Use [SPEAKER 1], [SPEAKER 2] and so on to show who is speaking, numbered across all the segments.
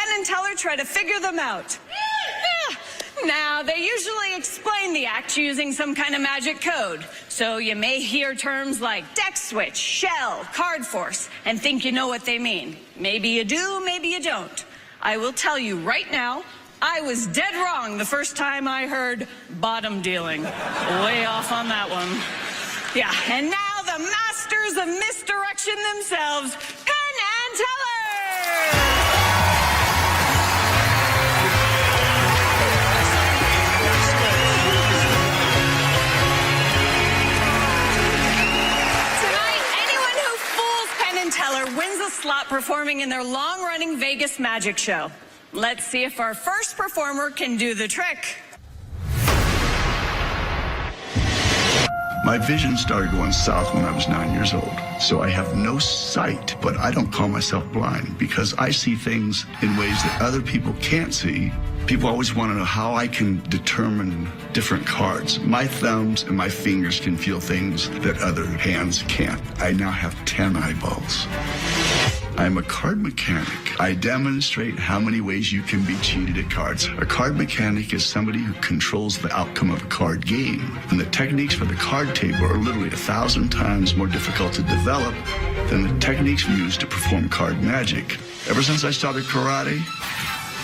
[SPEAKER 1] Penn Teller try to figure them out. Now, they usually explain the act using some kind of magic code. So you may hear terms like deck switch, shell, card force, and think you know what they mean. Maybe you do, maybe you don't. I will tell you right now, I was dead wrong the first time I heard bottom dealing. Way off on that one. Yeah, and now the masters of misdirection themselves, Penn and Teller! Teller wins a slot performing in their long-running Vegas magic show. Let's see if our first performer can do the trick.
[SPEAKER 2] My vision started going south when I was 9 years old. So I have no sight, but I don't call myself blind because I see things in ways that other people can't see. People always want to know how I can determine different cards. My thumbs and my fingers can feel things that other hands can't. I now have 10 eyeballs. I'm a card mechanic. I demonstrate how many ways you can be cheated at cards. A card mechanic is somebody who controls the outcome of a card game. And the techniques for the card table are literally 1,000 times more difficult to develop than the techniques used to perform card magic. Ever since I started karate,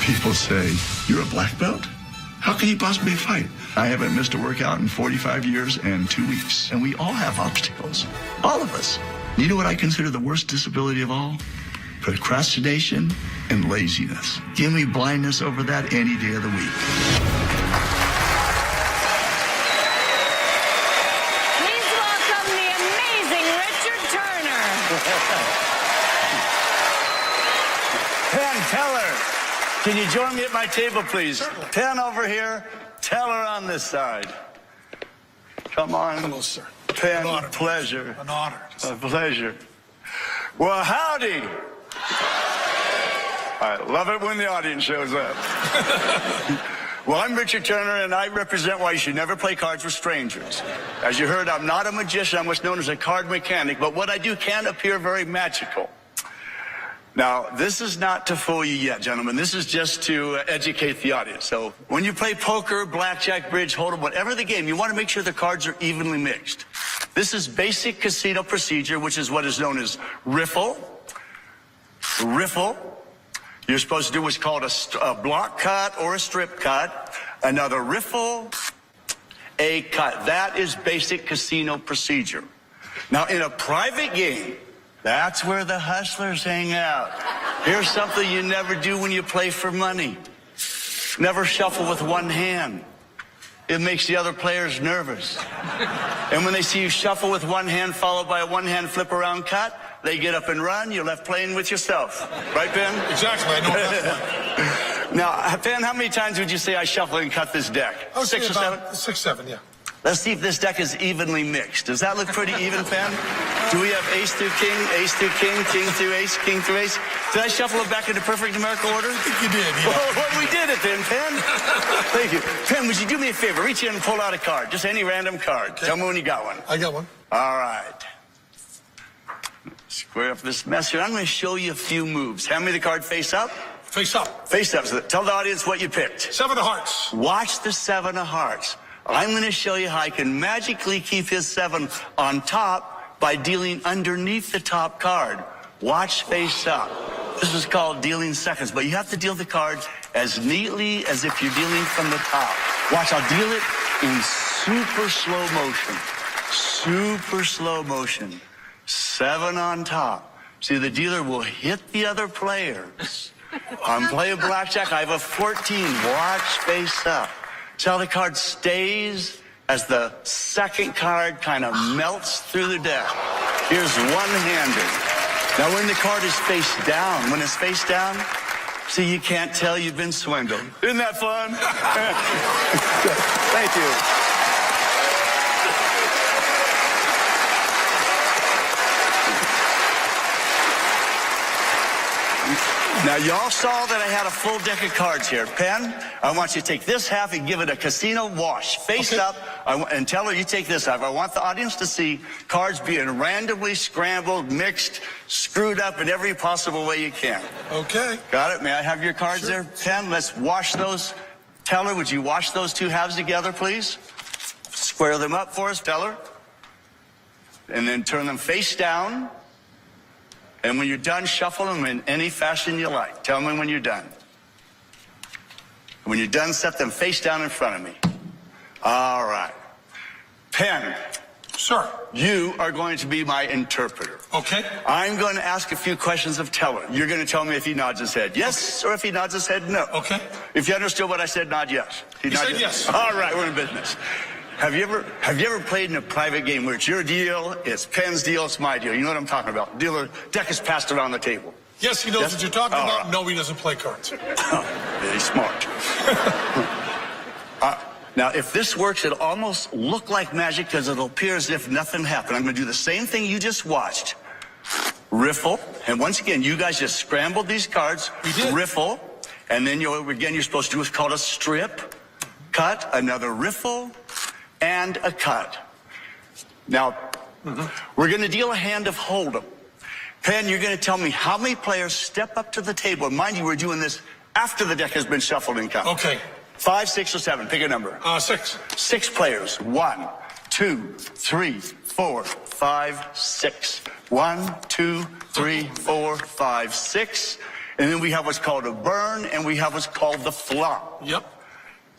[SPEAKER 2] people say, "You're a black belt? How can you possibly fight?" I haven't missed a workout in 45 years and 2 weeks. And we all have obstacles. All of us. You know what I consider the worst disability of all? Procrastination and laziness. Give me blindness over that any day of the week.
[SPEAKER 1] Please welcome the amazing Richard Turner.
[SPEAKER 3] Penn Teller, can you join me at my table, please? Penn over here, Teller on this side. Come on.
[SPEAKER 4] Hello, sir.
[SPEAKER 3] Penn,
[SPEAKER 4] An honor.
[SPEAKER 3] pleasure.
[SPEAKER 4] An honor.
[SPEAKER 3] A pleasure. Well, howdy. I love it when the audience shows up. Well, I'm Richard Turner, and I represent why you should never play cards with strangers. As you heard, I'm not a magician. I'm what's known as a card mechanic, but what I do can appear very magical. Now, this is not to fool you yet, gentlemen. This is just to educate the audience. So when you play poker, blackjack, bridge, hold'em, whatever the game, you want to make sure the cards are evenly mixed. This is basic casino procedure, which is what is known as riffle. Riffle. You're supposed to do what's called a block cut or a strip cut. Another riffle, a cut. That is basic casino procedure. Now, in a private game, that's where the hustlers hang out. Here's something you never do when you play for money. Never shuffle with one hand. It makes the other players nervous. And when they see you shuffle with one hand followed by a one-hand flip around cut, they get up and run. You're left playing with yourself. Right, Ben?
[SPEAKER 4] Exactly. I know that.
[SPEAKER 3] Now, Ben, how many times would you say I shuffle and cut this deck?
[SPEAKER 4] I would say
[SPEAKER 3] 6 or 7?
[SPEAKER 4] 6, 7, yeah.
[SPEAKER 3] Let's see if this deck is evenly mixed. Does that look pretty even, Penn? Do we have ace through king, ace through king, king through ace, king through ace? Did I shuffle it back into perfect numerical order?
[SPEAKER 4] I think you did, yeah.
[SPEAKER 3] Well, we did it then, Penn. Thank you. Penn, would you do me a favor? Reach in and pull out a card. Just any random card. Okay. Tell me when you got one.
[SPEAKER 4] I got one.
[SPEAKER 3] All right. Square up this mess here. I'm going to show you a few moves. Hand me the card face up.
[SPEAKER 4] Face up.
[SPEAKER 3] Face up. So tell the audience what you picked.
[SPEAKER 4] 7 of hearts.
[SPEAKER 3] Watch the 7 of hearts. I'm going to show you how I can magically keep his 7 on top by dealing underneath the top card. Watch face up. This is called dealing seconds, but you have to deal the cards as neatly as if you're dealing from the top. Watch, I'll deal it in super slow motion. Super slow motion. 7 on top. See, the dealer will hit the other players. I'm playing blackjack. I have a 14. Watch face up. See how the card stays as the second card kind of melts through the deck. Here's one-handed. Now, when the card is face down, when it's face down, see, you can't tell you've been swindled. Isn't that fun? Thank you. Now, y'all saw that I had a full deck of cards here. Penn, I want you to take this half and give it a casino wash. Face up, and Teller, you take this half. I want the audience to see cards being randomly scrambled, mixed, screwed up in every possible way you can.
[SPEAKER 4] Okay.
[SPEAKER 3] Got it? May I have your cards there? Penn, let's wash those. Teller, would you wash those two halves together, please? Square them up for us, Teller. And then turn them face down. And when you're done, shuffle them in any fashion you like. Tell me when you're done. When you're done, set them face down in front of me. All right. Penn.
[SPEAKER 4] Sir.
[SPEAKER 3] You are going to be my interpreter.
[SPEAKER 4] Okay.
[SPEAKER 3] I'm going to ask a few questions of Teller. You're going to tell me if he nods his head yes or if he nods his head no.
[SPEAKER 4] Okay.
[SPEAKER 3] If you understood what I said, nod yes.
[SPEAKER 4] He said yes.
[SPEAKER 3] All right, we're in business. Have you ever played in a private game where it's your deal, it's Penn's deal, it's my deal? You know what I'm talking about. Deck is passed around the table.
[SPEAKER 4] Yes, he knows what you're talking about.
[SPEAKER 3] Right.
[SPEAKER 4] No, he doesn't play cards.
[SPEAKER 3] Very smart. Now, if this works, it'll almost look like magic because it'll appear as if nothing happened. I'm going to do the same thing you just watched. Riffle. And once again, you guys just scrambled these cards.
[SPEAKER 4] We did.
[SPEAKER 3] Riffle. And then you're supposed to do what's called a strip. Cut. Another riffle. And a cut. Now, we're going to deal a hand of Hold'em. Penn, you're going to tell me how many players step up to the table. And mind you, we're doing this after the deck has been shuffled and cut.
[SPEAKER 4] Okay.
[SPEAKER 3] 5, 6, or 7. Pick a number.
[SPEAKER 4] 6.
[SPEAKER 3] 6 players. 1, 2, 3, 4, 5, 6. 1, 2, 3, 4, 5, 6. And then we have what's called a burn, and we have what's called the flop.
[SPEAKER 4] Yep.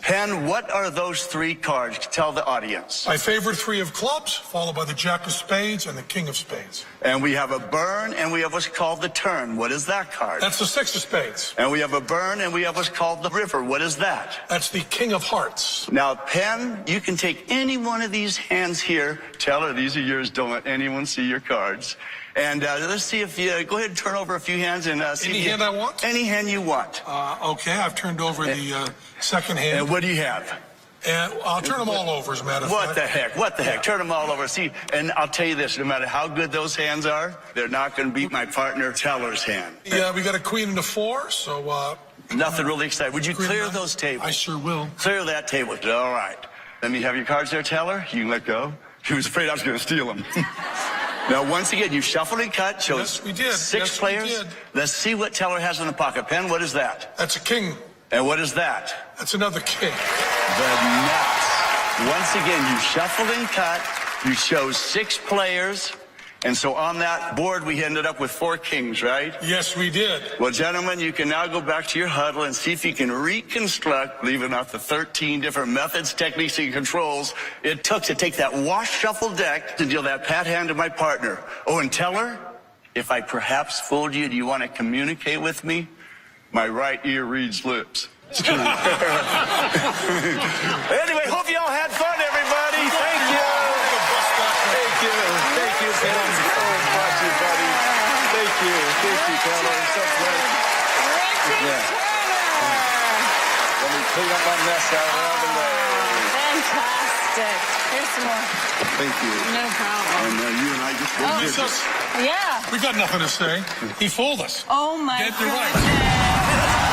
[SPEAKER 3] Penn, what are those 3 cards? Tell the audience.
[SPEAKER 4] My favorite 3 of clubs, followed by the Jack of Spades and the King of Spades.
[SPEAKER 3] And we have a burn, and we have what's called the turn. What is that card?
[SPEAKER 4] That's the 6 of Spades.
[SPEAKER 3] And we have a burn, and we have what's called the river. What is that?
[SPEAKER 4] That's the King of Hearts.
[SPEAKER 3] Now, Penn, you can take any one of these hands here. Tell her these are yours. Don't let anyone see your cards. And let's see if you go ahead and turn over a few hands and see.
[SPEAKER 4] Any hand I want?
[SPEAKER 3] Any hand you want.
[SPEAKER 4] Okay, I've turned over the second hand.
[SPEAKER 3] And what do you have?
[SPEAKER 4] And I'll turn them all over, as a matter of
[SPEAKER 3] What
[SPEAKER 4] fact.
[SPEAKER 3] the heck? What the heck? Turn them all over. See, and I'll tell you this, no matter how good those hands are, they're not going to beat my partner Teller's hand.
[SPEAKER 4] Yeah, we got a queen and a 4, so...
[SPEAKER 3] Nothing really exciting. Would you clear those tables?
[SPEAKER 4] I sure will.
[SPEAKER 3] Clear that table. All right. Let me have your cards there, Teller. You can let go. He was afraid I was going to steal them. Now, once again, you shuffled and cut. Shows
[SPEAKER 4] Yes, we did.
[SPEAKER 3] 6
[SPEAKER 4] Yes, we
[SPEAKER 3] players.
[SPEAKER 4] did.
[SPEAKER 3] Let's see what Teller has in the pocket. Penn, what is that?
[SPEAKER 4] That's a king.
[SPEAKER 3] And what is that?
[SPEAKER 4] That's another king.
[SPEAKER 3] The nuts. Once again, you shuffled and cut. You chose 6 players. And so on that board, we ended up with 4 kings, right?
[SPEAKER 4] Yes, we did.
[SPEAKER 3] Well, gentlemen, you can now go back to your huddle and see if you can reconstruct, leaving out the 13 different methods, techniques, and controls it took to take that wash shuffle deck to deal that pat hand to my partner. Oh, and Teller, if I perhaps fooled you, do you want to communicate with me? My right ear reads lips. Anyway, hope you all had fun, everybody. Thank you. Thank you. Thank you, Penn, so much, buddy. Thank you. Thank you, Teller. So great. Yeah. Let me clean up my mess out of the way.
[SPEAKER 1] Fantastic. Here's some more.
[SPEAKER 3] Thank you.
[SPEAKER 1] No problem.
[SPEAKER 3] And you and I just did this.
[SPEAKER 1] Yeah.
[SPEAKER 4] We got nothing to say. He fooled us.
[SPEAKER 1] Oh, my
[SPEAKER 4] Get the
[SPEAKER 1] goodness.
[SPEAKER 4] right.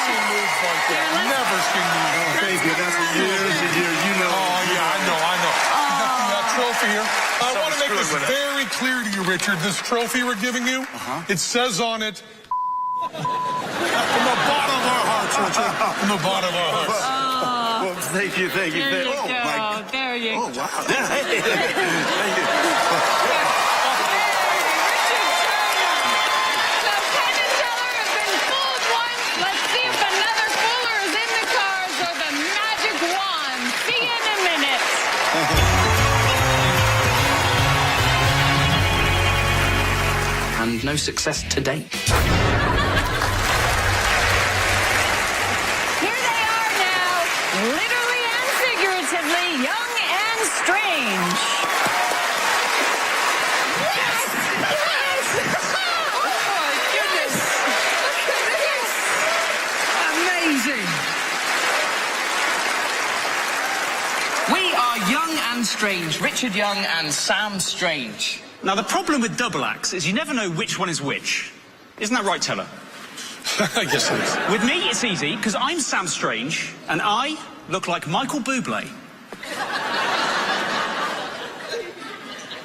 [SPEAKER 4] Never seen moves.
[SPEAKER 3] Thank you. That's years and years. You know.
[SPEAKER 4] Oh, yeah, I know. You got that trophy here. I want to make this
[SPEAKER 3] screwed with it.
[SPEAKER 4] very clear to you, Richard. This trophy we're giving you, it says on it, from the bottom of our hearts, Richard. From the bottom of our hearts.
[SPEAKER 3] Well, thank you.
[SPEAKER 1] There you
[SPEAKER 3] Oh,
[SPEAKER 1] go.
[SPEAKER 3] my God.
[SPEAKER 1] There you
[SPEAKER 3] Oh,
[SPEAKER 1] go.
[SPEAKER 3] wow. Thank you.
[SPEAKER 1] So Penn and Teller have been fooled once. Let's see if another fooler is in the cards or the magic wand. See you in a minute.
[SPEAKER 5] And no success to date.
[SPEAKER 1] Here they are now, literally and figuratively, young and strange. Yes! Yes! Oh, my goodness! Look at this! Amazing!
[SPEAKER 5] We are young and Strange, Richard Young and Sam Strange.
[SPEAKER 6] Now, the problem with double acts is you never know which one is which. Isn't that right, Teller?
[SPEAKER 4] I guess it is.
[SPEAKER 6] With me, it's easy, because I'm Sam Strange, and I look like Michael Bublé.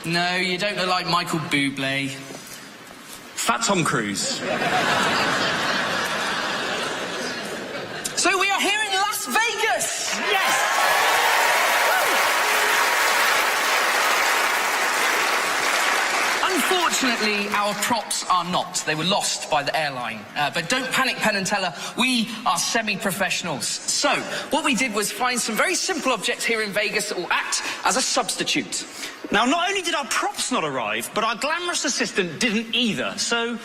[SPEAKER 5] No, you don't look like Michael Bublé.
[SPEAKER 6] Fat Tom Cruise.
[SPEAKER 5] So we are here in Las Vegas!
[SPEAKER 6] Yes!
[SPEAKER 5] Unfortunately, our props are not. They were lost by the airline. But don't panic, Penn Teller. We are semi-professionals. So, what we did was find some very simple objects here in Vegas that will act as a substitute.
[SPEAKER 6] Now, not only did our props not arrive, but our glamorous assistant didn't either, so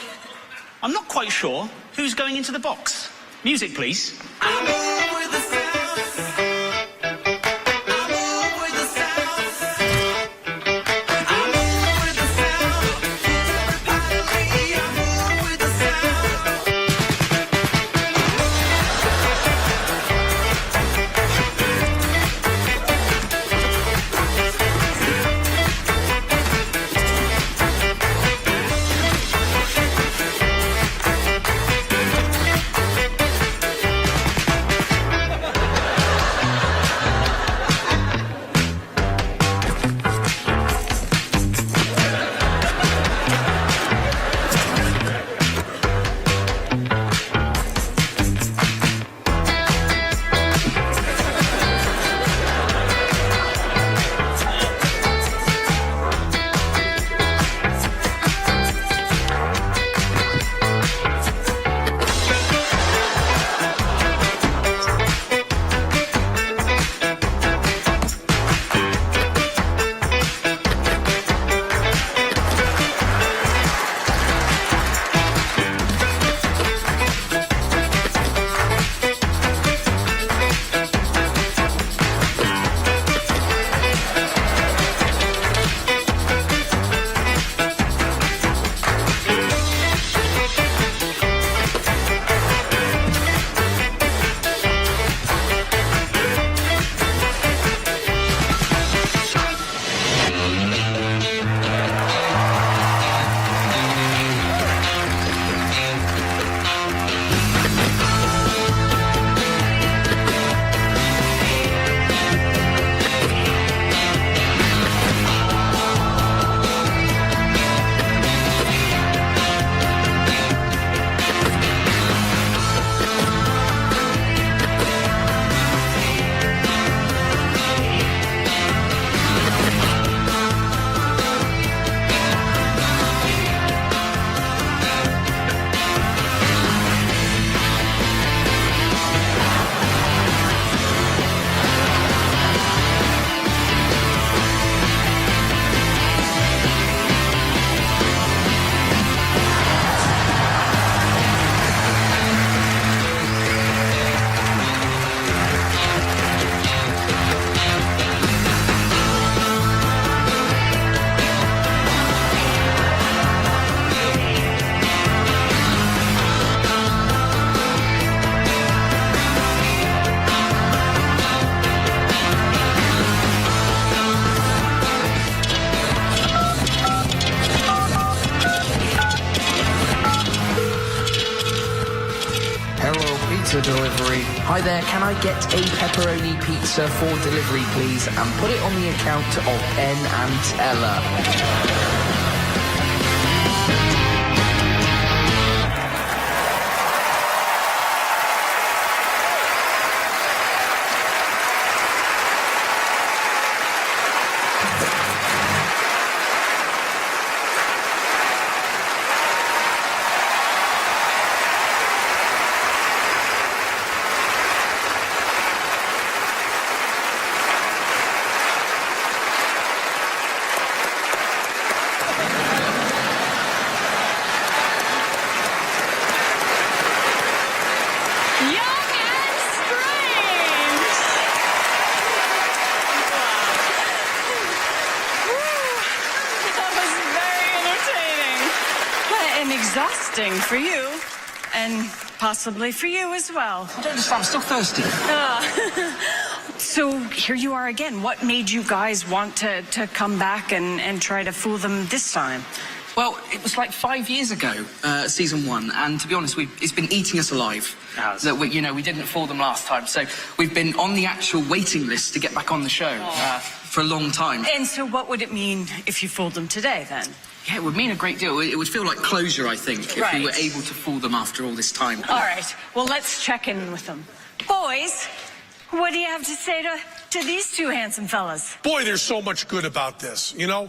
[SPEAKER 6] I'm not quite sure who's going into the box. Music, please.
[SPEAKER 5] Delivery. Hi there, can I get a pepperoni pizza for delivery, please? And put it on the account of Penn and Teller.
[SPEAKER 1] Exhausting for you, and possibly for you as well.
[SPEAKER 5] I don't understand, I'm still thirsty.
[SPEAKER 1] So So here you are again. What made you guys want to come back and try to fool them this time?
[SPEAKER 5] Well, it was like 5 years ago, season 1, and to be honest, it's been eating us alive. That we didn't fool them last time, so we've been on the actual waiting list to get back on the show for a long time.
[SPEAKER 1] And so what would it mean if you fooled them today, then?
[SPEAKER 5] Yeah, it would mean a great deal. It would feel like closure, I think, if
[SPEAKER 1] Right.
[SPEAKER 5] we were able to fool them after all this time.
[SPEAKER 1] All right. Well, let's check in with them. Boys, what do you have to say to these two handsome fellas?
[SPEAKER 4] Boy, there's so much good about this. You know,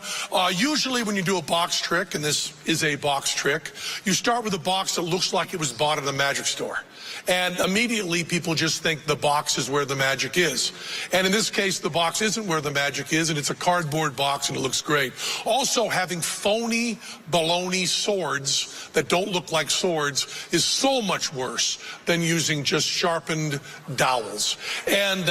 [SPEAKER 4] usually when you do a box trick, and this is a box trick, you start with a box that looks like it was bought at a magic store. And immediately people just think the box is where the magic is. And in this case, the box isn't where the magic is, and it's a cardboard box, and it looks great. Also, having phony baloney swords that don't look like swords is so much worse than using just sharpened dowels. And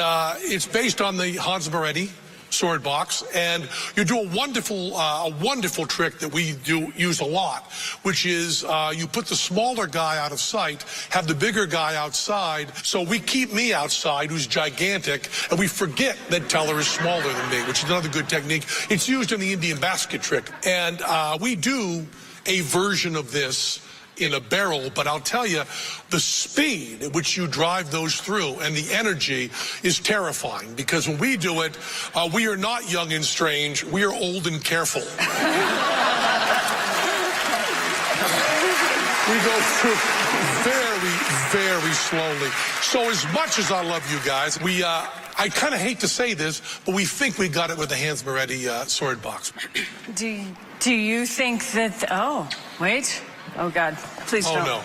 [SPEAKER 4] it's based on the Hans Moretti sword box, and you do a wonderful trick that we use a lot, which is you put the smaller guy out of sight, have the bigger guy outside, so we keep me outside, who's gigantic, and we forget that Teller is smaller than me, which is another good technique. It's used in the Indian basket trick, and we do a version of this in a barrel, but I'll tell you, the speed at which you drive those through and the energy is terrifying, because when we do it, we are not young and strange, we are old and careful. We go through very slowly. So as much as I love you guys, I kind of hate to say this, but we think we got it with the Hans Moretti sword box.
[SPEAKER 1] Do you think that... Oh, wait. Oh, God. Please don't.
[SPEAKER 4] Oh, no.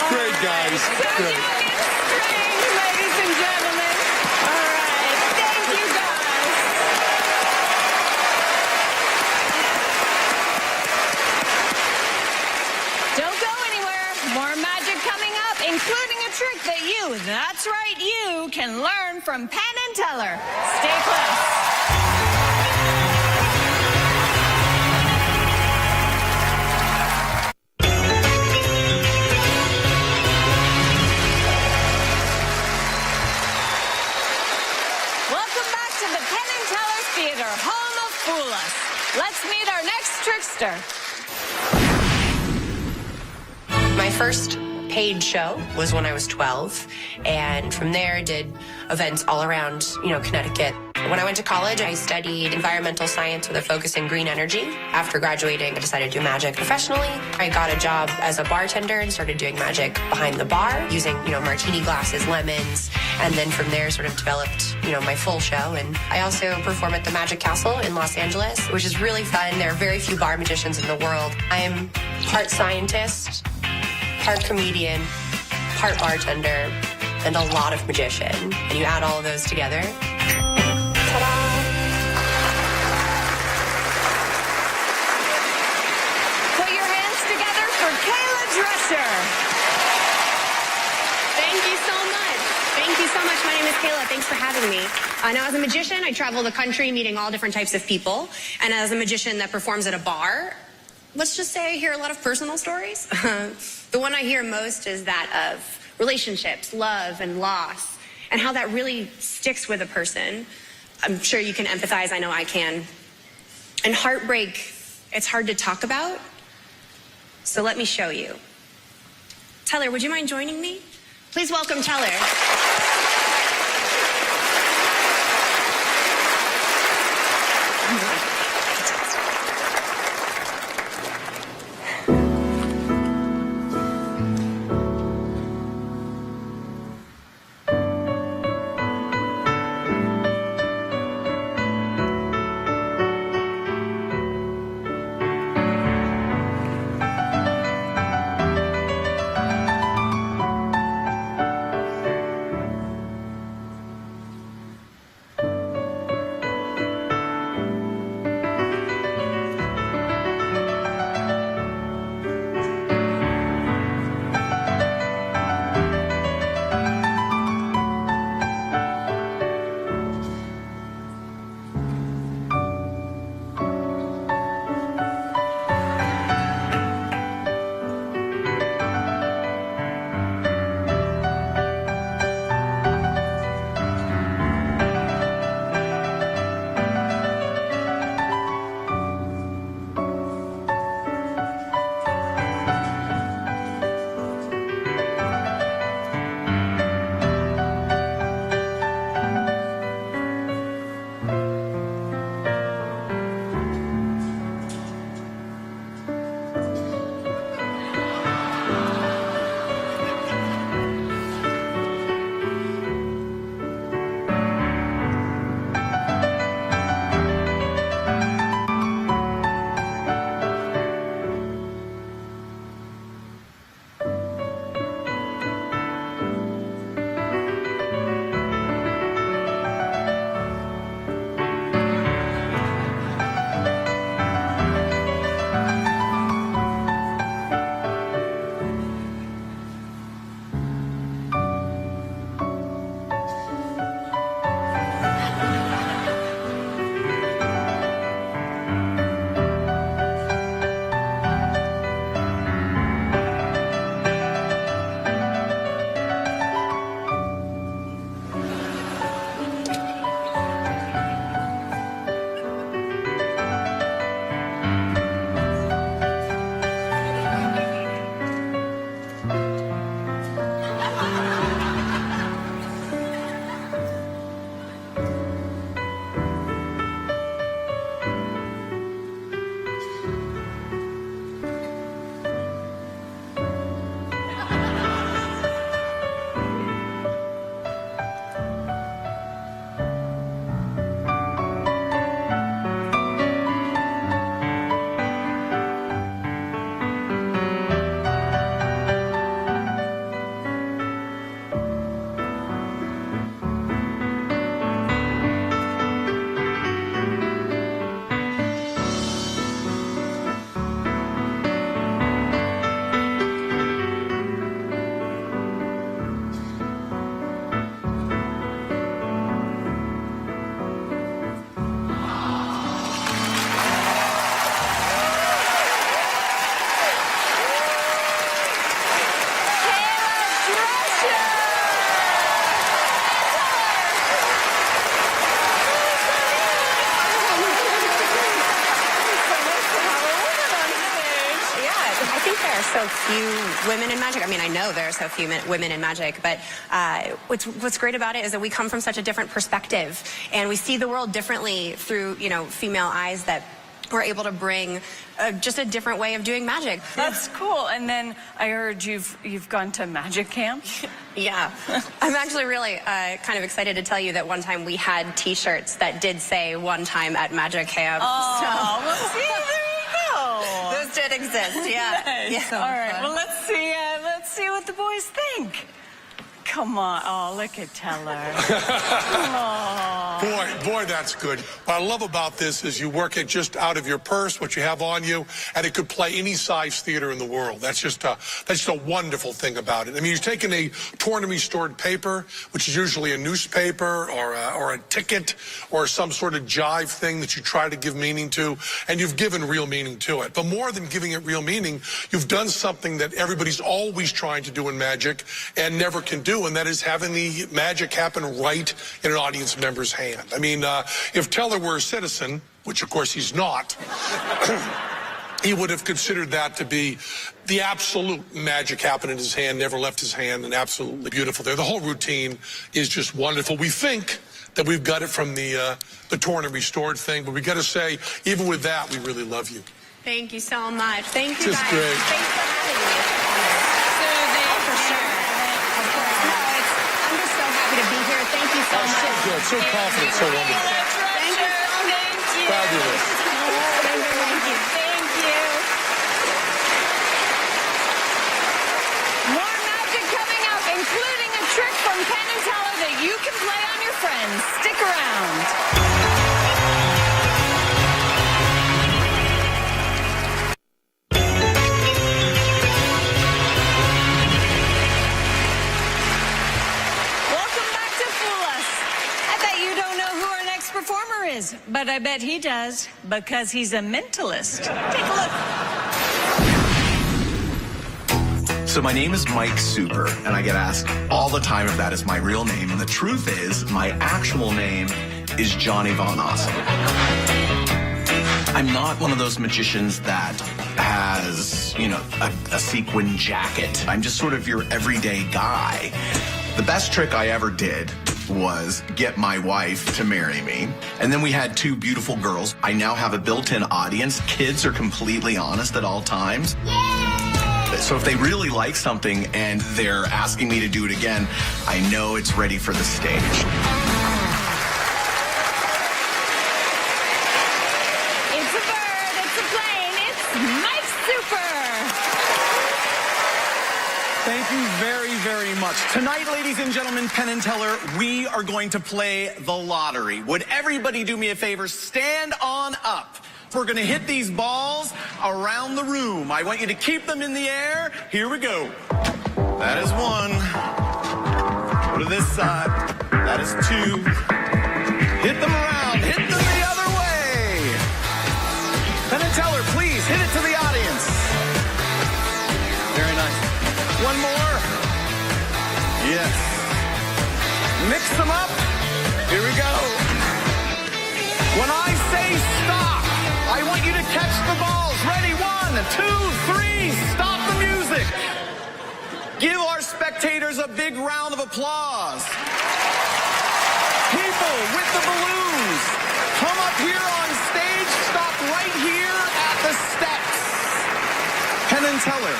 [SPEAKER 4] Great, guys. Good.
[SPEAKER 1] Strange, ladies and gentlemen. All right. Thank you, guys. Don't go anywhere. More magic coming up, including a trick that that's right, you can learn from Penn Teller. Stay close. Fool us. Let's meet our next trickster.
[SPEAKER 7] My first paid show was when I was 12, and from there did events all around, Connecticut. When I went to college, I studied environmental science with a focus in green energy. After graduating, I decided to do magic professionally. I got a job as a bartender and started doing magic behind the bar, using, martini glasses, lemons, and then from there sort of developed, my full show. And I also perform at the Magic Castle in Los Angeles, which is really fun. There are very few bar magicians in the world. I am part scientist, part comedian, part bartender, and a lot of magician. And you add all of those together. Ta-da!
[SPEAKER 1] Put your hands together for Kayla Drescher.
[SPEAKER 8] Thank you so much. Thank you so much. My name is Kayla. Thanks for having me. Now, as a magician, I travel the country meeting all different types of people. And as a magician that performs at a bar, let's just say I hear a lot of personal stories. The one I hear most is that of relationships, love, and loss, and how that really sticks with a person. I'm sure you can empathize. I know I can. And heartbreak, it's hard to talk about. So let me show you. Teller, would you mind joining me? Please welcome Teller. few women in magic. I mean, I know there are so few women in magic, but what's great about it is that we come from such a different perspective, and we see the world differently through, female eyes that we're able to bring just a different way of doing magic.
[SPEAKER 1] That's cool. And then I heard you've gone to magic camp.
[SPEAKER 8] Yeah. I'm actually really kind of excited to tell you that one time we had T-shirts that did say "one time at magic camp."
[SPEAKER 1] Oh, well, see, there you go.
[SPEAKER 8] Those did exist, yeah.
[SPEAKER 1] Nice.
[SPEAKER 8] Yeah.
[SPEAKER 1] All right. Well, let's see what the boys think. Come on. Oh, look at Teller.
[SPEAKER 4] Boy, that's good. What I love about this is you work it just out of your purse, what you have on you, and it could play any size theater in the world. That's just a wonderful thing about it. I mean, you've taken a torn-to-me stored paper, which is usually a newspaper or a ticket or some sort of jive thing that you try to give meaning to, and you've given real meaning to it. But more than giving it real meaning, you've done something that everybody's always trying to do in magic and never can do, and that is having the magic happen right in an audience member's hand. I mean, if Teller were a citizen, which of course he's not, he would have considered that to be the absolute magic happened in his hand, never left his hand, and absolutely beautiful there. The whole routine is just wonderful. We think that we've got it from the torn and restored thing, but we got to say, even with that, we really love you.
[SPEAKER 8] Thank you so much. Thank you,
[SPEAKER 4] Just
[SPEAKER 8] guys.
[SPEAKER 4] great.
[SPEAKER 8] Thanks for having me. For sure. Of course. No, I'm just so happy to be here. Thank you so much.
[SPEAKER 4] So good, so confident, so wonderful.
[SPEAKER 1] Thank you.
[SPEAKER 4] Fabulous.
[SPEAKER 8] Thank you.
[SPEAKER 1] Thank you. More magic coming up, including a trick from Penn Teller that you can play on your friends. Stick around. Performer is, but I bet he does because he's a mentalist. Take a look.
[SPEAKER 9] So my name is Mike Super, and I get asked all the time if that is my real name. And the truth is, my actual name is Johnny Von Awesome. I'm not one of those magicians that has, a sequin jacket. I'm just sort of your everyday guy. The best trick I ever did was get my wife to marry me. And then we had two beautiful girls. I now have a built-in audience. Kids are completely honest at all times. Yay! So if they really like something and they're asking me to do it again, I know it's ready for the stage.
[SPEAKER 1] It's a bird, it's a plane, it's Mike Super.
[SPEAKER 10] Thank you very, very much. Tonight, ladies and gentlemen, Penn and Teller, we are going to play the lottery. Would everybody do me a favor? Stand on up. We're going to hit these balls around the room. I want you to keep them in the air. Here we go. That is one. Go to this side. That is two. Hit them around. Hit them the other way. Penn and Teller, please hit it to the audience. Very nice. One more. Yes. Mix them up. Here we go. When I say stop, I want you to catch the balls. Ready? 1, 2, 3. Stop the music. Give our spectators a big round of applause. People with the balloons, come up here on stage. Stop right here at the steps. Penn and Teller,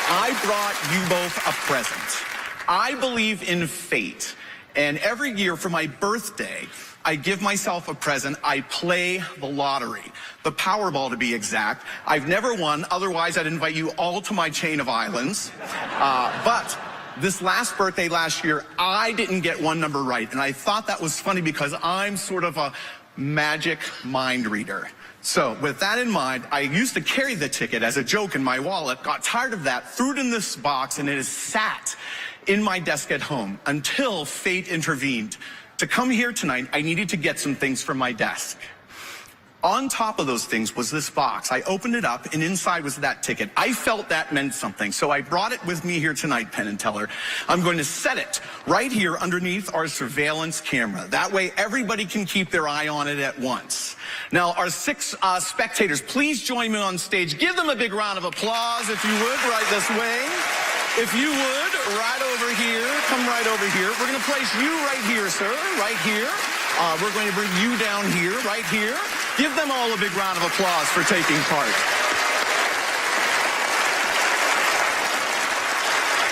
[SPEAKER 10] I brought you both a present. I believe in fate, and every year for my birthday, I give myself a present. I play the lottery, the Powerball to be exact. I've never won, otherwise I'd invite you all to my chain of islands. But this last birthday last year, I didn't get one number right, and I thought that was funny because I'm sort of a magic mind reader. So with that in mind, I used to carry the ticket as a joke in my wallet, got tired of that, threw it in this box, and it has sat in my desk at home until fate intervened. To come here tonight, I needed to get some things from my desk. On top of those things was this box. I opened it up, and inside was that ticket. I felt that meant something, so I brought it with me here tonight, Penn and Teller. I'm going to set it right here underneath our surveillance camera. That way, everybody can keep their eye on it at once. Now, our 6 spectators, please join me on stage. Give them a big round of applause, if you would, right this way. If you would, right over here. Come right over here. We're going to place you right here, sir, right here. We're going to bring you down here, right here. Give them all a big round of applause for taking part.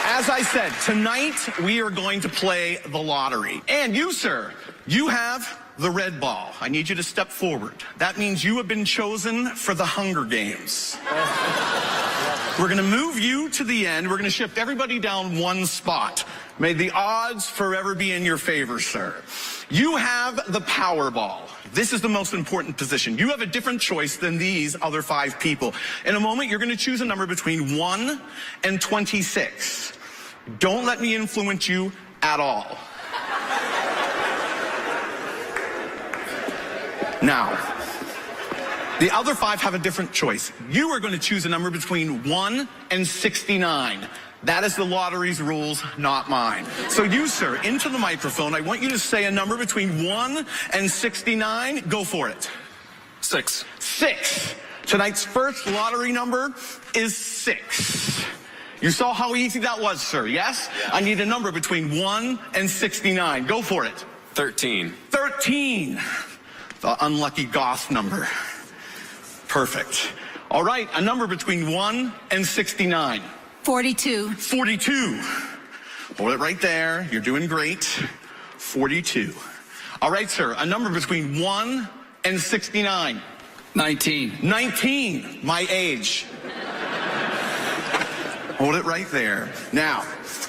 [SPEAKER 10] As I said, tonight we are going to play the lottery. And you, sir, you have the red ball. I need you to step forward. That means you have been chosen for the Hunger Games. We're going to move you to the end. We're going to shift everybody down 1 spot. May the odds forever be in your favor, sir. You have the Powerball. This is the most important position. You have a different choice than these other 5 people. In a moment, you're going to choose a number between 1 and 26. Don't let me influence you at all. Now, the other 5 have a different choice. You are going to choose a number between 1 and 69. That is the lottery's rules, not mine. So you, sir, into the microphone. I want you to say a number between 1 and 69. Go for it.
[SPEAKER 11] 6.
[SPEAKER 10] 6. Tonight's first lottery number is 6. You saw how easy that was, sir, yes? Yeah. I need a number between 1 and 69. Go for it.
[SPEAKER 11] 13.
[SPEAKER 10] 13. The unlucky goth number. Perfect. All right, a number between 1 and 69.
[SPEAKER 1] 42.
[SPEAKER 10] 42. Hold it right there. You're doing great. 42. All right, sir, a number between 1 and 69.
[SPEAKER 11] 19.
[SPEAKER 10] 19, my age. Hold it right there. Now,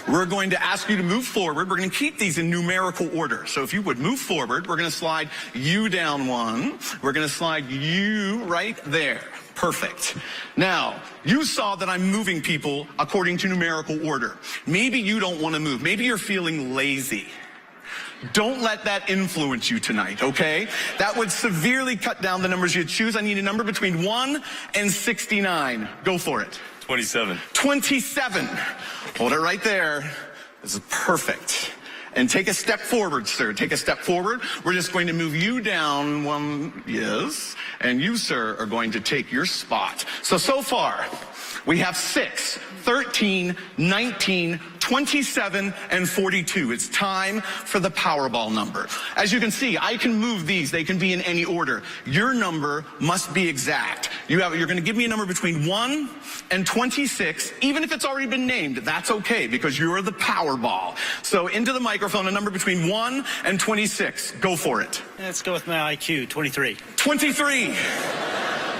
[SPEAKER 10] we're going to ask you to move forward. We're going to keep these in numerical order. So if you would move forward, we're going to slide you down 1. We're going to slide you right there. Perfect. Now, you saw that I'm moving people according to numerical order. Maybe you don't want to move. Maybe you're feeling lazy. Don't let that influence you tonight, okay? That would severely cut down the numbers you choose. I need a number between 1 and 69. Go for it.
[SPEAKER 11] 27.
[SPEAKER 10] 27. Hold it right there. This is perfect. And take a step forward, sir. Take a step forward. We're just going to move you down 1, yes. And you, sir, are going to take your spot. So far, we have 6, 13, 19, 27, and 42. It's time for the Powerball number. As you can see, I can move these. They can be in any order. Your number must be exact. You're going to give me a number between 1 and 26, even if it's already been named. That's okay, because you're the Powerball. So into the microphone, a number between 1 and 26. Go for it.
[SPEAKER 6] Let's go with my IQ, 23.
[SPEAKER 10] 23.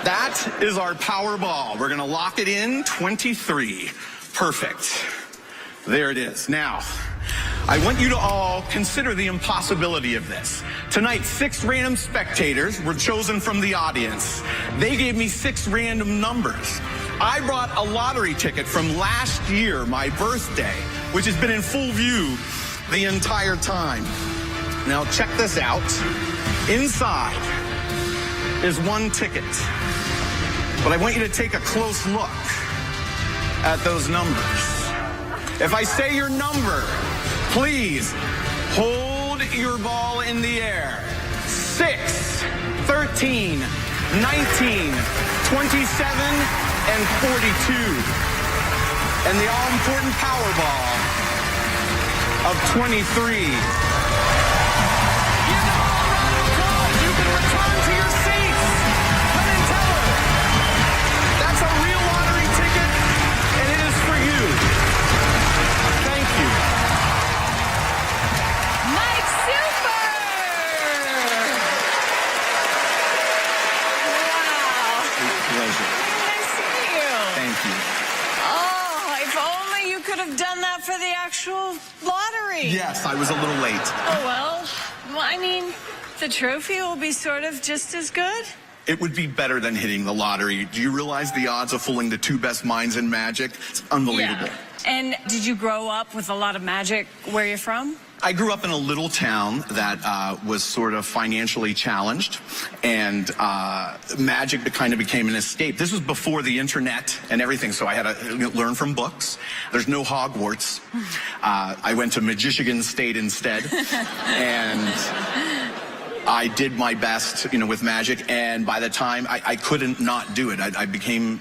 [SPEAKER 10] That is our Powerball. We're going to lock it in, 23. Perfect. There it is. Now, I want you to all consider the impossibility of this. Tonight, 6 random spectators were chosen from the audience. They gave me 6 random numbers. I brought a lottery ticket from last year, my birthday, which has been in full view the entire time. Now, check this out. Inside is 1 ticket. But I want you to take a close look at those numbers. If I say your number, please hold your ball in the air. 6, 13, 19, 27, and 42. And the all-important Powerball of 23.
[SPEAKER 1] Done that for the actual lottery.
[SPEAKER 10] Yes, I was a little late.
[SPEAKER 1] Oh, well, I mean, the trophy will be sort of just as good.
[SPEAKER 10] It would be better than hitting the lottery. Do you realize the odds of fooling the 2 best minds in magic? It's unbelievable.
[SPEAKER 1] Yeah. And did you grow up with a lot of magic where you're from?
[SPEAKER 10] I grew up in a little town that was sort of financially challenged, and magic kind of became an escape. This was before the internet and everything, so I had to learn from books. There's no Hogwarts. I went to Michigan State instead, and
[SPEAKER 9] I did my best, with magic, and by the time I couldn't not do it. I became,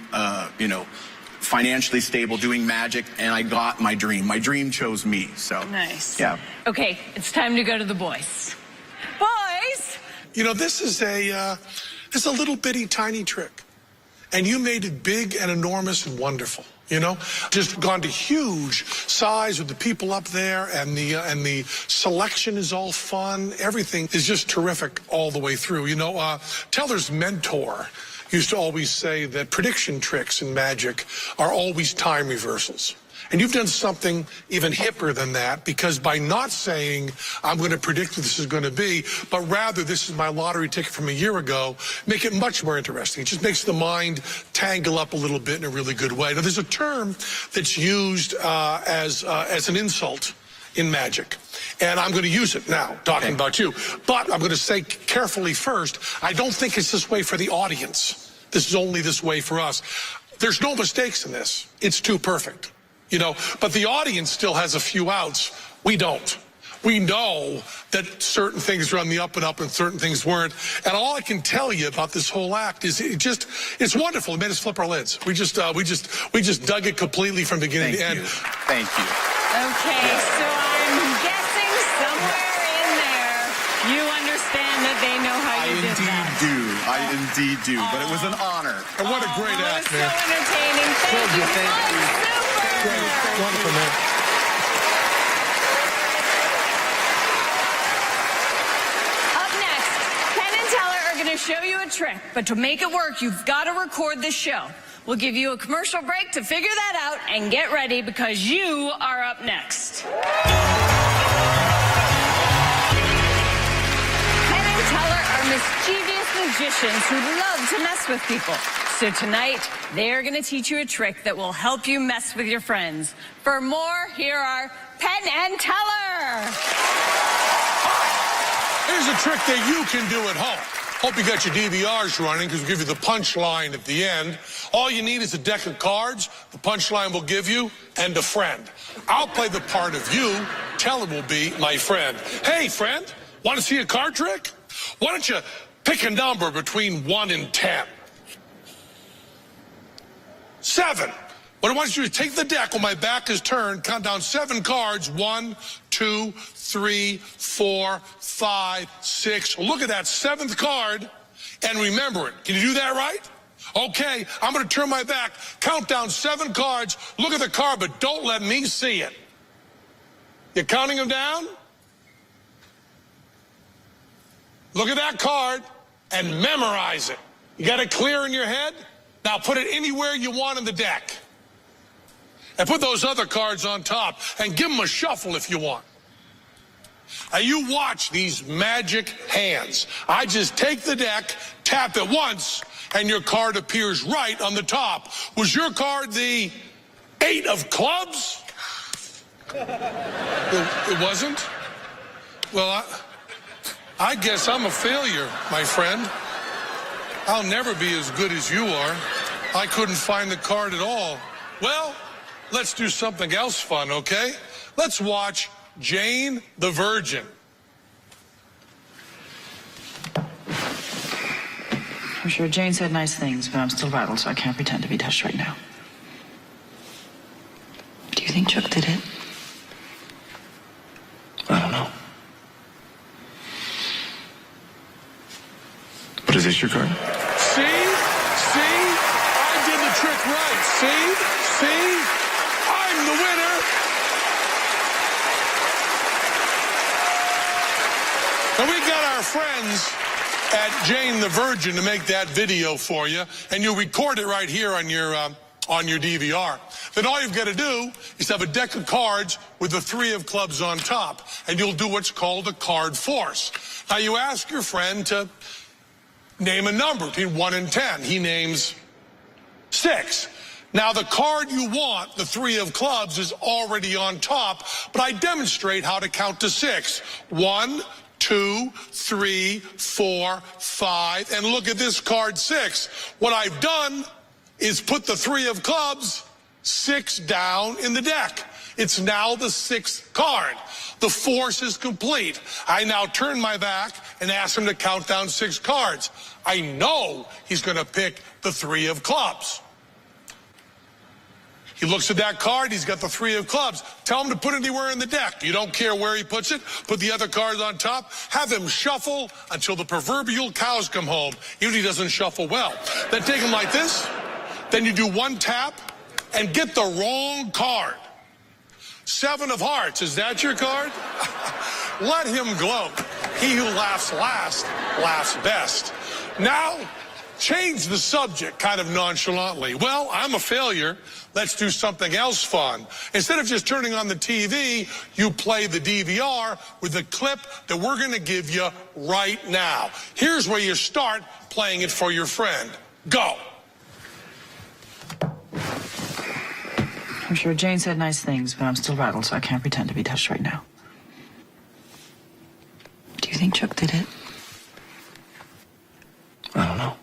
[SPEAKER 9] financially stable doing magic, and I got my dream. My dream chose me, so.
[SPEAKER 1] Nice.
[SPEAKER 9] Yeah.
[SPEAKER 1] Okay, it's time to go to the boys. Boys!
[SPEAKER 4] This is a little bitty tiny trick. And you made it big and enormous and wonderful. Just gone to huge size with the people up there, and the selection is all fun. Everything is just terrific all the way through. Teller's mentor used to always say that prediction tricks in magic are always time reversals. And you've done something even hipper than that, because by not saying, I'm going to predict what this is going to be, but rather, this is my lottery ticket from a year ago, make it much more interesting. It just makes the mind tangle up a little bit in a really good way. Now, there's a term that's used as an insult in magic, and I'm going to use it now, talking about you. But I'm going to say carefully first, I don't think it's this way for the audience. This is only this way for us. There's no mistakes in this. It's too perfect. But the audience still has a few outs. We don't. We know that certain things are on the up and up and certain things weren't. And all I can tell you about this whole act is it's wonderful. It made us flip our lids. We just dug it completely from beginning to end.
[SPEAKER 9] Thank you.
[SPEAKER 1] Okay, so I'm guessing somewhere in there you understand that they know how you did that.
[SPEAKER 9] I indeed do. But it was an honor.
[SPEAKER 4] And what a great act, man.
[SPEAKER 1] So entertaining. Thank you. Super.
[SPEAKER 4] Wonderful, man.
[SPEAKER 1] Up next, Penn and Teller are going to show you a trick, but to make it work, you've got to record this show. We'll give you a commercial break to figure that out, and get ready because you are up next. Penn and Teller are mischievous magicians who love to mess with people. So tonight, they're going to teach you a trick that will help you mess with your friends. For more, here are Penn and Teller.
[SPEAKER 4] Here's a trick that you can do at home. Hope you got your DVRs running, because we'll give you the punchline at the end. All you need is a deck of cards, the punchline will give you, and a friend. I'll play the part of you. Teller will be my friend. Hey, friend, want to see a card trick? Why don't you pick a number between 1 and 10? 7. What I want you to do is take the deck when my back is turned, count down 7 cards. 1, 2, 3, 4, 5, 6. Look at that 7th card and remember it. Can you do that right? Okay, I'm going to turn my back, count down 7 cards, look at the card, but don't let me see it. You counting them down? Look at that card and memorize it. You got it clear in your head? Now put it anywhere you want in the deck. And put those other cards on top and give them a shuffle if you want. Now you watch these magic hands. I just take the deck, tap it once, and your card appears right on the top. Was your card the 8 of clubs? It wasn't? Well, I guess I'm a failure, my friend. I'll never be as good as you are. I couldn't find the card at all. Well, let's do something else fun, okay? Let's watch Jane the Virgin.
[SPEAKER 12] I'm sure Jane said nice things, but I'm still rattled, so I can't pretend to be touched right now. Do you think Chuck did it?
[SPEAKER 11] I don't know. But is this your card?
[SPEAKER 4] See? I did the trick right. See? I'm the winner. Now we got our friends at Jane the Virgin to make that video for you, and you record it right here on your DVR. Then all you've got to do is have a deck of cards with the 3 of clubs on top, and you'll do what's called a card force. Now you ask your friend to name a number between 1 and 10. He names 6. Now the card you want, the 3 of clubs, is already on top, but I demonstrate how to count to 6. 1, 2, 3, 4, 5, and look at this card 6. What I've done is put the 3 of clubs 6 down in the deck. It's now the 6th card. The force is complete. I now turn my back and ask him to count down 6 cards. I know he's going to pick the 3 of clubs. He looks at that card, he's got the 3 of clubs. Tell him to put it anywhere in the deck. You don't care where he puts it. Put the other cards on top. Have him shuffle until the proverbial cows come home. Even if he doesn't shuffle well. Then take him like this. Then you do 1 tap and get the wrong card. 7 of hearts, is that your card? Let him gloat. He who laughs last, laughs best. Now, change the subject kind of nonchalantly. Well, I'm a failure. Let's do something else fun. Instead of just turning on the TV, you play the DVR with the clip that we're going to give you right now. Here's where you start playing it for your friend. Go.
[SPEAKER 12] I'm sure Jane said nice things, but I'm still rattled, so I can't pretend to be touched right now. Do you think Chuck did it?
[SPEAKER 11] I don't know.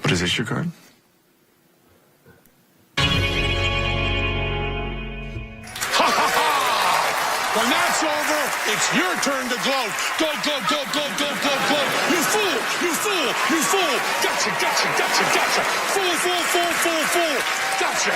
[SPEAKER 11] But is this your card?
[SPEAKER 4] When that's over, it's your turn to gloat. Go, go, go, go, go, go, go. You fool, you fool, you fool. Gotcha, gotcha, gotcha, gotcha. Fool, fool, fool, fool, fool. Gotcha.